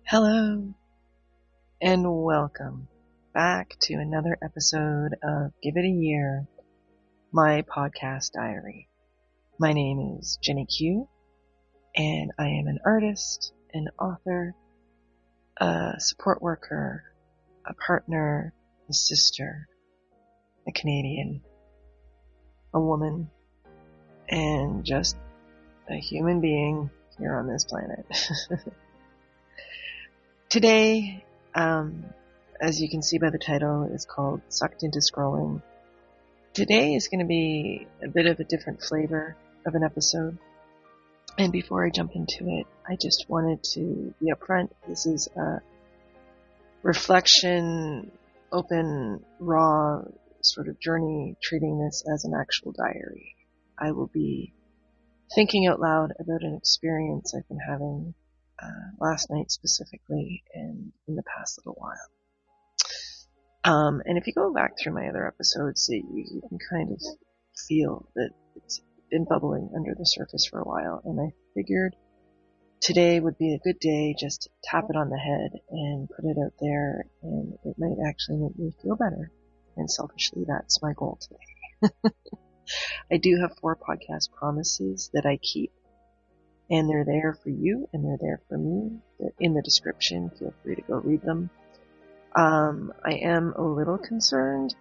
Hello, and welcome back to another episode of Give It a Year, my podcast diary. My name is Jenny Q, and I am an artist, an author, a support worker, a partner, a sister, a Canadian, a woman, and just a human being here on this planet. Today, as you can see by the title, is called Sucked Into Scrolling. Today is going to be a bit of a different flavor of an episode. And before I jump into it, I just wanted to be upfront. This is a reflection, open, raw sort of journey, treating this as an actual diary. I will be thinking out loud about an experience I've been having last night specifically and in the past little while. And if you go back through my other episodes, you can kind of feel that it's been bubbling under the surface for a while. And I figured today would be a good day just to tap it on the head and put it out there, and it might actually make me feel better. And selfishly, that's my goal today. I do have 4 podcast promises that I keep. And they're there for you, and they're there for me. They're in the description. Feel free to go read them. I am a little concerned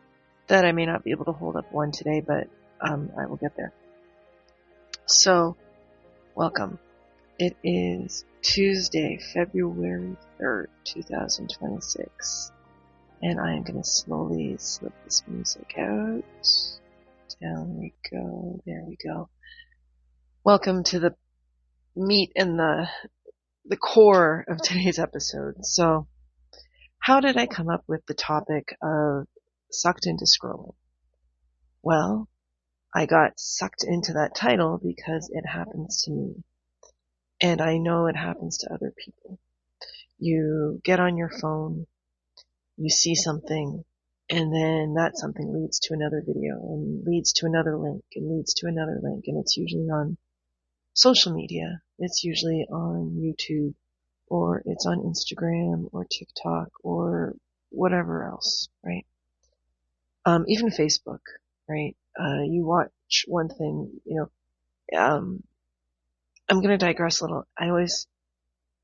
that I may not be able to hold up one today, but I will get there. So, welcome. It is Tuesday, February 3rd, 2026. And I am going to slowly slip this music out. Down we go. There we go. Welcome to the meat and the core of today's episode. So, how did I come up with the topic of sucked into scrolling? Well, I got sucked into that title because it happens to me. And I know it happens to other people. You get on your phone, you see something, and then that something leads to another video, and leads to another link, and leads to another link, and it's usually on social media. It's usually on YouTube, or it's on Instagram, or TikTok, or whatever else, right? Even Facebook, right? You watch one thing, I'm going to digress a little. Not always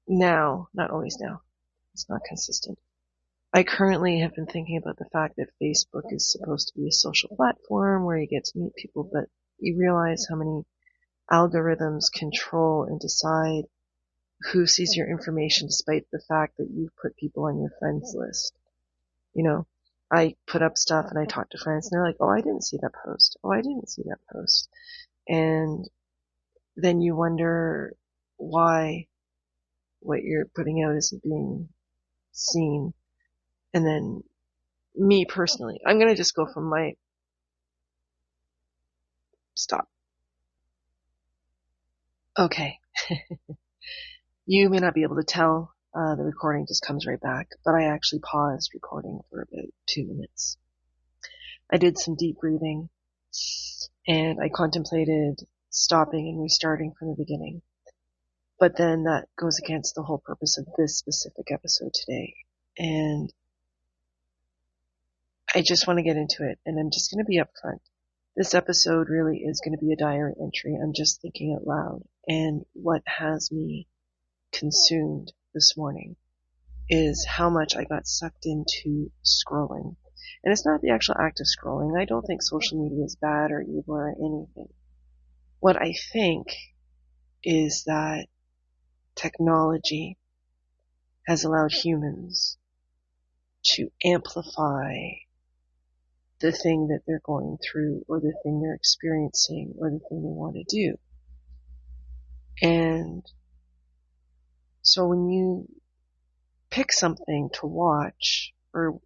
now, it's not consistent. I currently have been thinking about the fact that Facebook is supposed to be a social platform where you get to meet people, but you realize how many algorithms control and decide who sees your information despite the fact that you've put people on your friends list. I put up stuff and I talk to friends and they're like, oh, I didn't see that post. Oh, I didn't see that post. And then you wonder why what you're putting out isn't being seen. And then me personally, I'm going to just go from my stop. Okay. You may not be able to tell, the recording just comes right back, but I actually paused recording for about 2 minutes. I did some deep breathing, and I contemplated stopping and restarting from the beginning. But then that goes against the whole purpose of this specific episode today. And I just want to get into it, and I'm just going to be upfront. This episode really is going to be a diary entry. I'm just thinking out loud. And what has me consumed this morning is how much I got sucked into scrolling. And it's not the actual act of scrolling. I don't think social media is bad or evil or anything. What I think is that technology has allowed humans to amplify the thing that they're going through, or the thing they're experiencing, or the thing they want to do. And so when you pick something to watch or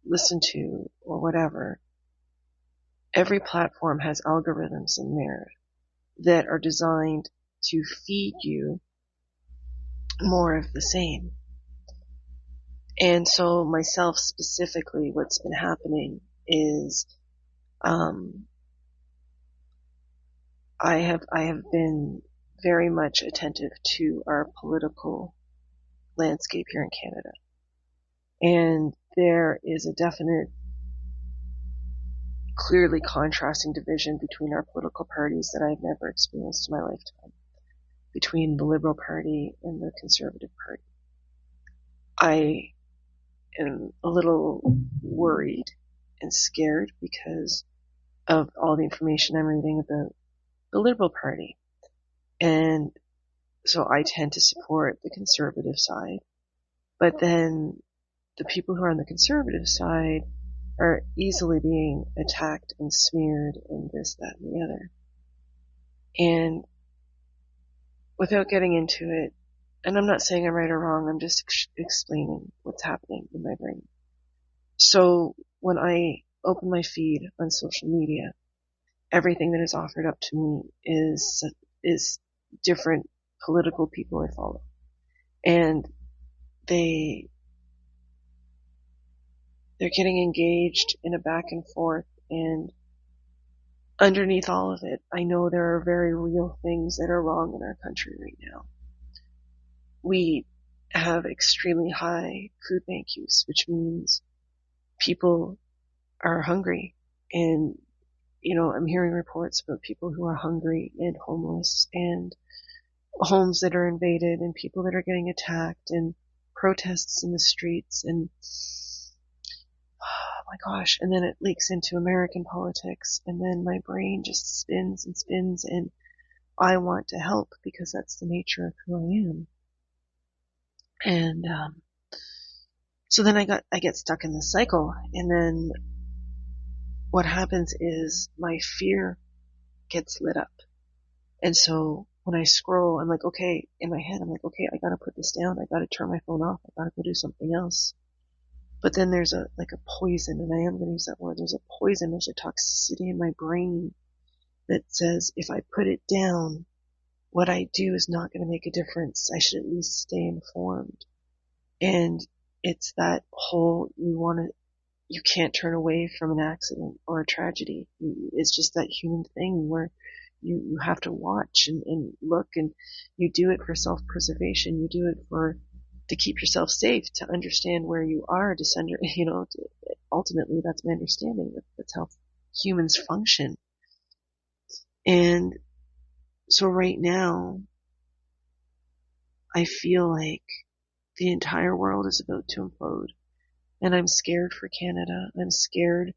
listen to or whatever, every platform has algorithms in there that are designed to feed you more of the same. And so myself specifically, what's been happening is I have been very much attentive to our political landscape here in Canada. And there is a definite, clearly contrasting division between our political parties that I've never experienced in my lifetime, between the Liberal Party and the Conservative Party. I am a little worried and scared because of all the information I'm reading about the Liberal Party. And so I tend to support the conservative side. But then the people who are on the conservative side are easily being attacked and smeared and this, that, and the other. And without getting into it, and I'm not saying I'm right or wrong, I'm just explaining what's happening in my brain. So when I open my feed on social media, everything that is offered up to me is different political people I follow. And they're getting engaged in a back and forth, and underneath all of it, I know there are very real things that are wrong in our country right now. We have extremely high food bank use, which means people are hungry. And, I'm hearing reports about people who are hungry and homeless, and homes that are invaded, and people that are getting attacked, and protests in the streets, and oh my gosh, and then it leaks into American politics, and then my brain just spins and spins, and I want to help because that's the nature of who I am. And so then I get stuck in this cycle, and then what happens is my fear gets lit up. And so when I scroll, I'm like, okay, in my head, I'm like, okay, I gotta put this down. I gotta turn my phone off. I gotta go do something else. But then there's a poison, and I am going to use that word. There's a poison, there's a toxicity in my brain that says if I put it down, what I do is not going to make a difference. I should at least stay informed. And it's that whole, you can't turn away from an accident or a tragedy. It's just that human thing where you have to watch and look, and you do it for self-preservation. You do it to keep yourself safe, to understand where you are, ultimately that's my understanding. That's how humans function. And so right now, I feel like the entire world is about to implode. And I'm scared for Canada. I'm scared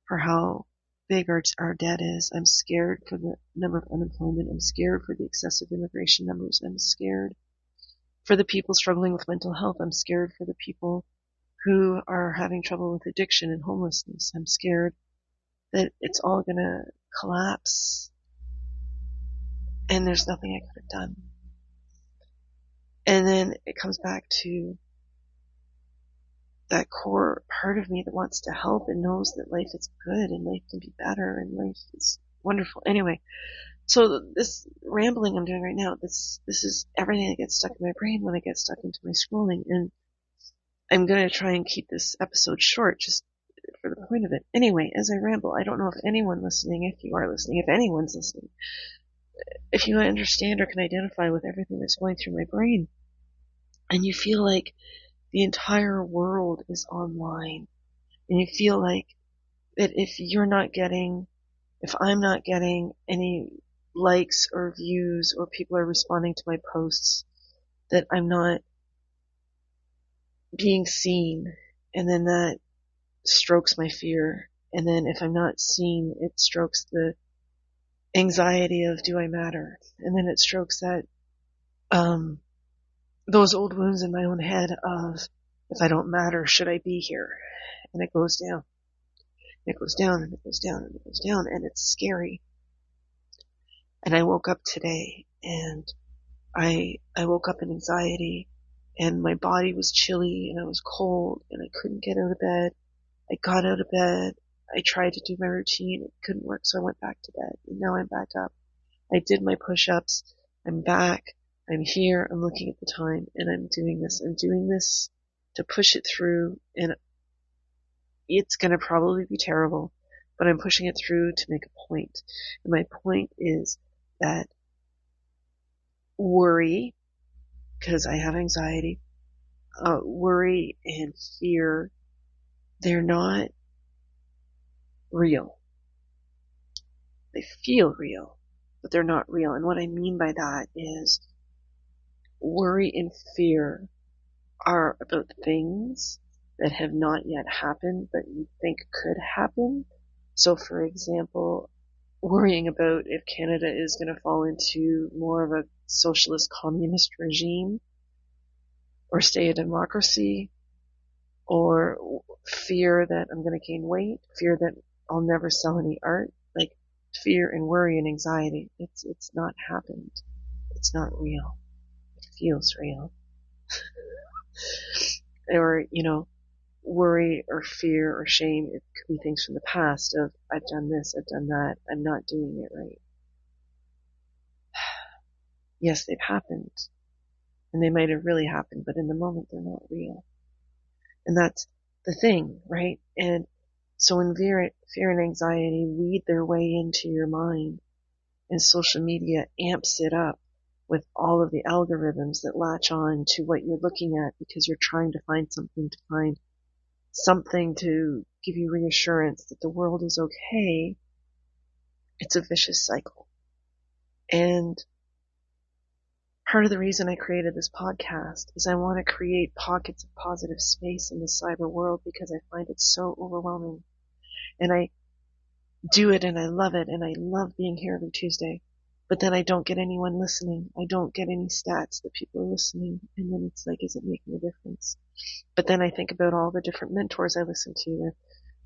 for how big our debt is. I'm scared for the number of unemployment. I'm scared for the excessive immigration numbers. I'm scared for the people struggling with mental health. I'm scared for the people who are having trouble with addiction and homelessness. I'm scared that it's all gonna collapse and there's nothing I could have done. And then it comes back to that core part of me that wants to help and knows that life is good and life can be better and life is wonderful. Anyway, so this rambling I'm doing right now, this is everything that gets stuck in my brain when I get stuck into my scrolling. And I'm going to try and keep this episode short just for the point of it. Anyway, as I ramble, I don't know if anyone listening, if you are listening, if anyone's listening, if you understand or can identify with everything that's going through my brain, and you feel like the entire world is online, and you feel like that if I'm not getting any likes or views or people are responding to my posts, that I'm not being seen, and then that strokes my fear. And then if I'm not seen, it strokes the anxiety of, do I matter? And then it strokes that, those old wounds in my own head of, if I don't matter, should I be here? And it goes down. It goes down, and it goes down, and it goes down, and it's scary. And I woke up today, and I woke up in anxiety, and my body was chilly, and I was cold, and I couldn't get out of bed. I got out of bed. I tried to do my routine. It couldn't work, so I went back to bed. And now I'm back up. I did my push-ups. I'm back. I'm here. I'm looking at the time, and I'm doing this. I'm doing this to push it through, and it's going to probably be terrible, but I'm pushing it through to make a point. And my point is that worry, because I have anxiety, worry and fear, they're not real. They feel real, but they're not real. And what I mean by that is worry and fear are about things that have not yet happened, but you think could happen. So, for example, worrying about if Canada is going to fall into more of a socialist communist regime or stay a democracy, or fear that I'm going to gain weight, fear that I'll never sell any art, like fear and worry and anxiety. It's not happened. It's not real. It feels real. Or, worry or fear or shame, it could be things from the past of I've done this, I've done that, I'm not doing it right. Yes, they've happened. And they might have really happened, but in the moment they're not real. And that's the thing, right? And so when fear and anxiety weed their way into your mind, and social media amps it up with all of the algorithms that latch on to what you're looking at because you're trying to find something to give you reassurance that the world is okay, it's a vicious cycle. And part of the reason I created this podcast is I want to create pockets of positive space in the cyber world because I find it so overwhelming. And I do it and I love it and I love being here every Tuesday. But then I don't get anyone listening. I don't get any stats that people are listening. And then it's like, is it making a difference? But then I think about all the different mentors I listen to,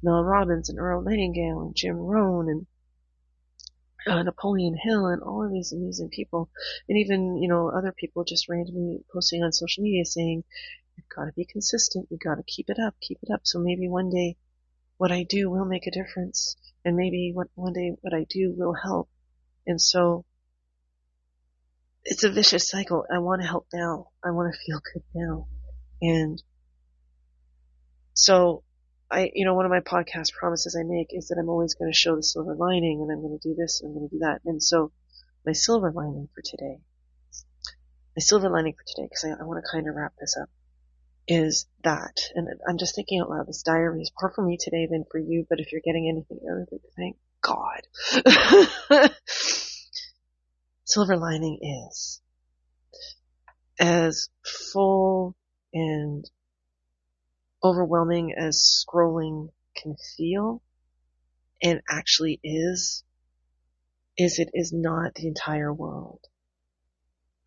Mel Robbins and Earl Nightingale and Jim Rohn and Napoleon Hill and all of these amazing people. And even, other people just randomly posting on social media saying, you've got to be consistent. You've got to keep it up. So maybe one day what I do will make a difference. And maybe one day what I do will help. And so it's a vicious cycle. I want to help now. I want to feel good now. And so one of my podcast promises I make is that I'm always going to show the silver lining, and I'm going to do this and I'm going to do that. And so my silver lining for today, because I want to kind of wrap this up, is that, and I'm just thinking out loud, this diary is more for me today than for you, but if you're getting anything out of it, thank God. Silver lining is, as full and overwhelming as scrolling can feel, and actually is it is not the entire world.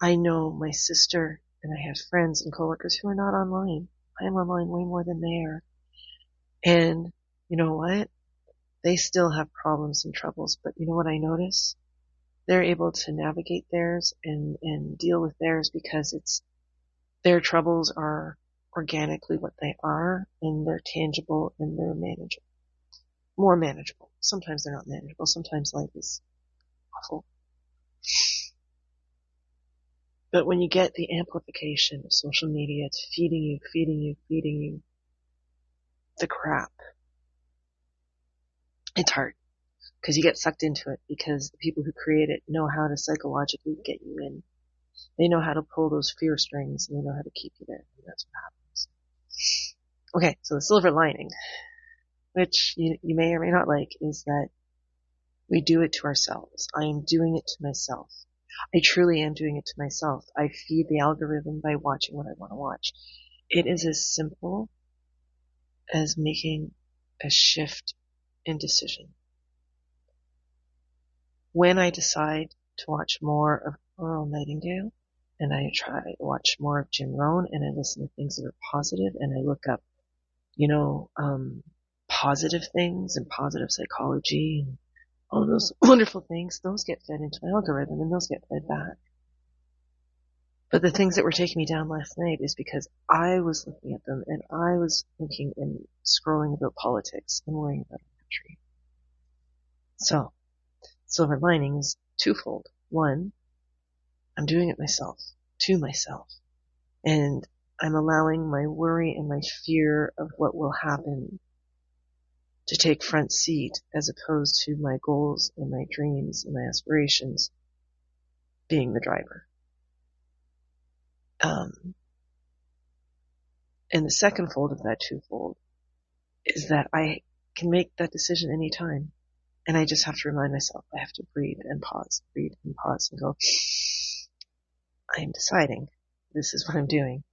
I know my sister, and I have friends and coworkers who are not online. I am online way more than they are. And you know what? They still have problems and troubles, but you know what I notice? They're able to navigate theirs and deal with theirs because their troubles are organically what they are, and they're tangible and they're manageable. More manageable. Sometimes they're not manageable. Sometimes life is awful. But when you get the amplification of social media, it's feeding you the crap. It's hard because you get sucked into it because the people who create it know how to psychologically get you in. They know how to pull those fear strings and they know how to keep you there. And that's what happens. Okay, so the silver lining, which you may or may not like, is that we do it to ourselves. I am doing it to myself. I truly am doing it to myself. I feed the algorithm by watching what I want to watch. It is as simple as making a shift in decision. When I decide to watch more of Earl Nightingale, and I try to watch more of Jim Rohn, and I listen to things that are positive, and I look up, positive things and positive psychology and all those wonderful things, those get fed into my algorithm and those get fed back. But the things that were taking me down last night is because I was looking at them and I was thinking and scrolling about politics and worrying about our country. So, silver lining is twofold. One, I'm doing it myself, to myself. And I'm allowing my worry and my fear of what will happen to take front seat as opposed to my goals and my dreams and my aspirations being the driver. And the second fold of that twofold is that I can make that decision anytime. And I just have to remind myself, I have to breathe and pause and go, I am deciding. This is what I'm doing.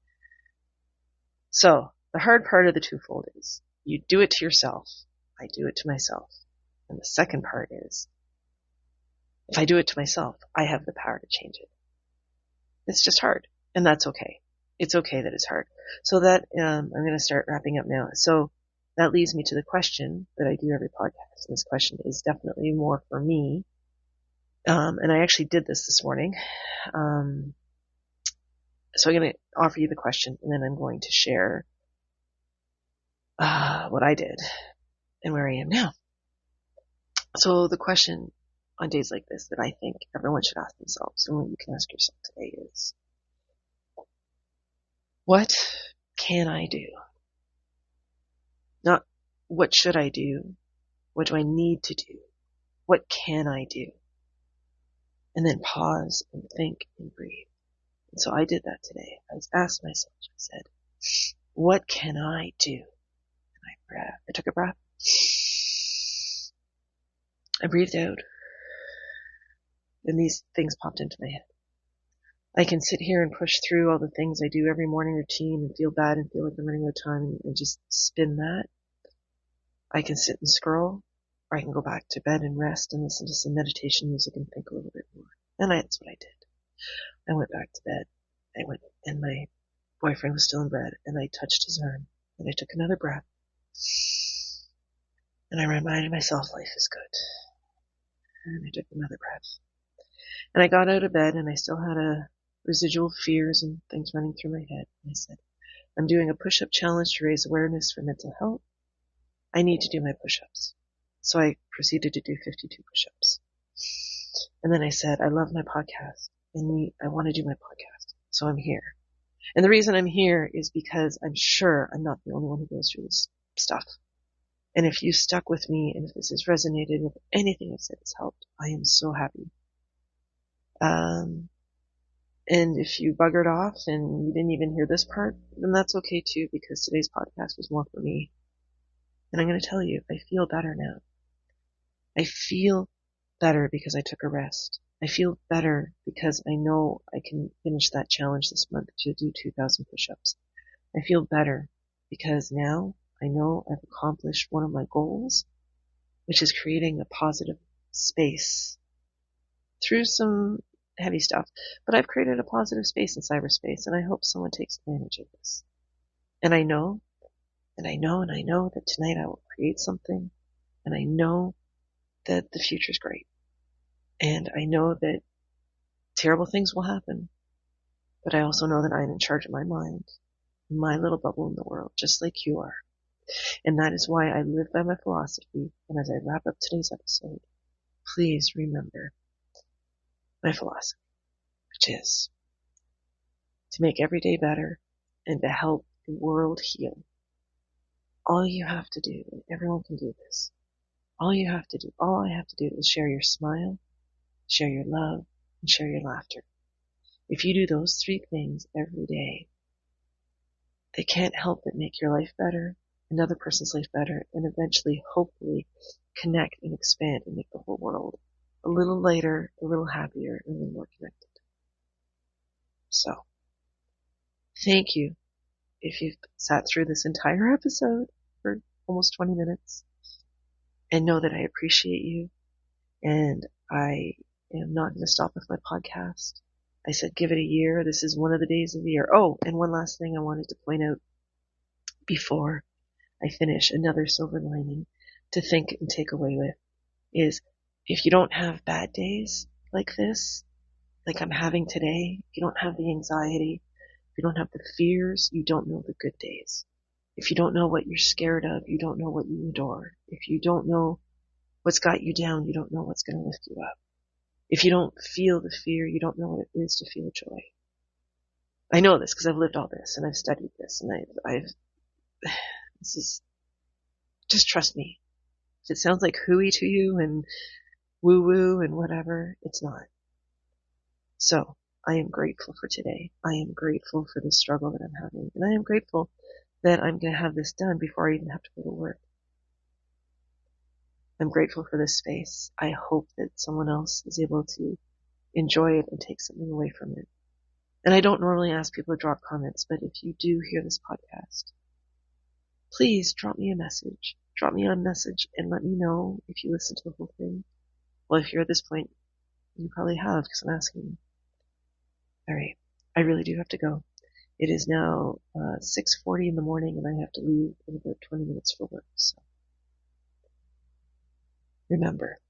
So the hard part of the twofold is you do it to yourself. I do it to myself. And the second part is if I do it to myself, I have the power to change it. It's just hard. And that's okay. It's okay that it's hard. So that, I'm going to start wrapping up now. So that leads me to the question that I do every podcast. And this question is definitely more for me. And I actually did this morning. So I'm going to offer you the question, and then I'm going to share what I did and where I am now. So the question on days like this that I think everyone should ask themselves, and what you can ask yourself today is, what can I do? Not what should I do? What do I need to do? What can I do? And then pause and think and breathe. And so I did that today. I asked myself, I said, what can I do? And I took a breath. I breathed out. And these things popped into my head. I can sit here and push through all the things I do every morning routine and feel bad and feel like I'm running out of time and just spin that. I can sit and scroll, or I can go back to bed and rest and listen to some meditation music and think a little bit more. And that's what I did. I went back to bed. And my boyfriend was still in bed, and I touched his arm, and I took another breath. And I reminded myself life is good. And I took another breath. And I got out of bed, and I still had residual fears and things running through my head. And I said, I'm doing a push-up challenge to raise awareness for mental health. I need to do my push-ups. So I proceeded to do 52 push-ups. And then I said, I love my podcast, and I want to do my podcast. So I'm here. And the reason I'm here is because I'm sure I'm not the only one who goes through this stuff. And if you stuck with me, and if this has resonated, if anything I've said has helped, I am so happy. And if you buggered off and you didn't even hear this part, then that's okay too, because today's podcast was more for me. And I'm going to tell you, I feel better now. I feel better because I took a rest. I feel better because I know I can finish that challenge this month to do 2,000 push-ups. I feel better because now I know I've accomplished one of my goals, which is creating a positive space through some heavy stuff. But I've created a positive space in cyberspace, and I hope someone takes advantage of this. And I know that tonight I will create something, and I know that the future is great. And I know that terrible things will happen, but I also know that I'm in charge of my mind, my little bubble in the world, just like you are. And that is why I live by my philosophy. And as I wrap up today's episode, please remember my philosophy, which is to make every day better and to help the world heal. All you have to do, and everyone can do this, all I have to do is share your smile, share your love, and share your laughter. If you do those three things every day, they can't help but make your life better, another person's life better, and eventually, hopefully, connect and expand and make the whole world a little lighter, a little happier, and a little more connected. So, thank you if you've sat through this entire episode for almost 20 minutes, and know that I appreciate you, and I am not going to stop with my podcast. I said give it a year. This is one of the days of the year. Oh, and one last thing I wanted to point out before I finish, another silver lining to think and take away with, is if you don't have bad days like this, like I'm having today, if you don't have the anxiety, if you don't have the fears, you don't know the good days. If you don't know what you're scared of, you don't know what you adore. If you don't know what's got you down, you don't know what's going to lift you up. If you don't feel the fear, you don't know what it is to feel joy. I know this because I've lived all this and I've studied this, and this is, just trust me. If it sounds like hooey to you and woo woo and whatever, it's not. So I am grateful for today. I am grateful for the struggle that I'm having, and I am grateful that I'm going to have this done before I even have to go to work. I'm grateful for this space. I hope that someone else is able to enjoy it and take something away from it. And I don't normally ask people to drop comments, but if you do hear this podcast, please drop me a message. Drop me a message and let me know if you listen to the whole thing. Well, if you're at this point, you probably have, because I'm asking you. Alright, I really do have to go. It is now 6:40 in the morning and I have to leave in about 20 minutes for work, so. Remember,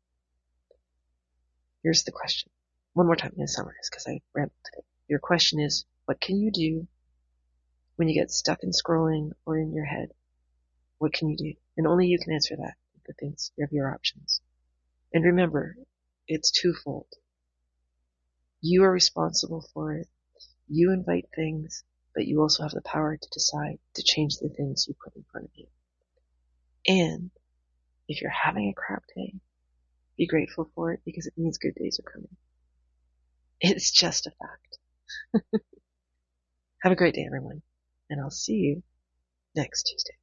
here's the question. One more time, I'm going to summarize because I rambled today. Your question is, what can you do when you get stuck in scrolling or in your head? What can you do? And only you can answer that. The things, you have your options. And remember, it's twofold. You are responsible for it. You invite things, but you also have the power to decide to change the things you put in front of you. And if you're having a crap day, be grateful for it because it means good days are coming. It's just a fact. Have a great day, everyone. And I'll see you next Tuesday.